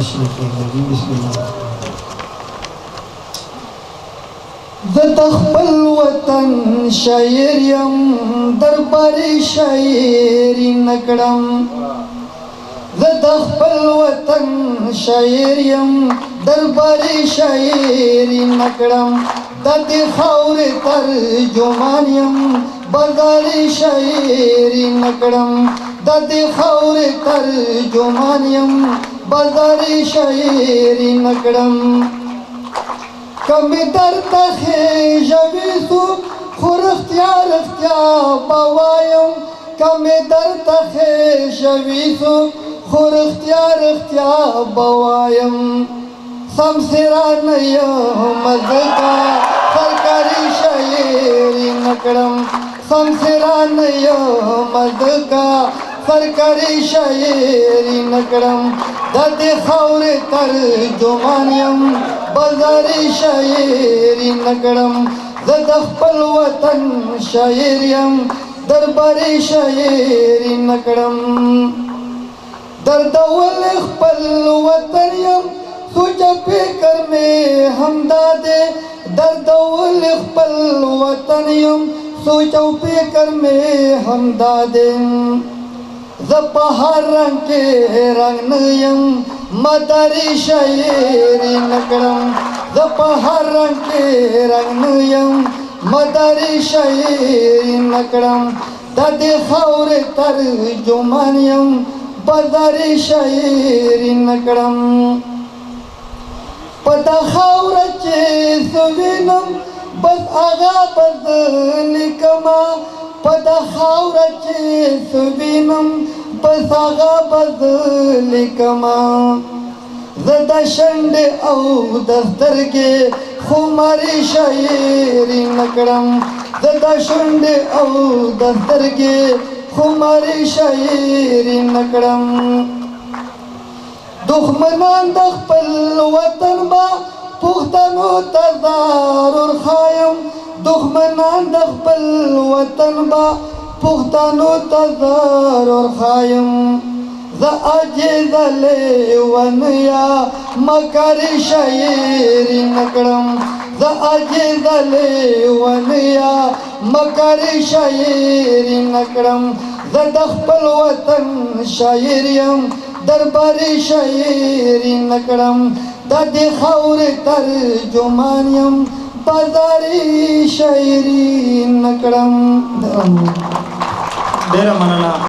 تشریف لري. بسم الله. زه د خپل وطن شاعر یم، درباري شاعري نه کړم. زه د خپل وطن شاعر یم، درباري شاعري نه کړم. د دې خاورې ترجمان یم، بازاري شاعري نه کړم. د دې خاورې ترجمان یم، بازاري شاعري نه کړم. کمی درته خېژوي څوک خو رښتیا رښتیا به وایم. کمی درته خېژوي څوک خو رښتیا رښتیا به وایم. سمسره نه یم ځکه سرکاري شاعري نه کړم. سمسره نه یم ځکه سرکاري شاعري نه کړم. د دې خاورې ترجمان یم، بازاري شاعري نه کړم. زه د خپل وطن شاعر یم، درباري شاعري نه کړم. دردول خپل وطن یم، سوچ فکر مې همدا دی. دردول خپل وطن یم، سوچ او فکر مې همدا دی. زه په هر رنګ کې رنګ نه یم، مداري شاعري نه کړم. زه په هر رنګ کې رنګ نه یم، مداري شاعري نه کړم. د دې خاورې ترجمان یم، بازاري شاعري نه کړم. په دا خاوره چې زه وینم، بس هغه به زه لیکمه. په دا خاوره چې زه وینم، بس هغه به زه لیکمه. زه د شونډې او د سترګې خماري شاعري نه کړم. زه د شونډې او د سترګې خماري شاعري نه کړم. دښمنان د خپل وطن به پښتنو ته ضرور ښایم. دښمنان د خپل وطن به پښتنو ته ضرور ښایم. زه عاجزه لیونیا مکاري شاعري نه کړم. زه عاجزه لیونیا مکاري شاعري نه کړم. زه د خپل وطن شاعر یم، درباري شاعري نه کړم. د دې خاورې ترجمان یم، بازاري شاعري نه کړم. ډېره مننه.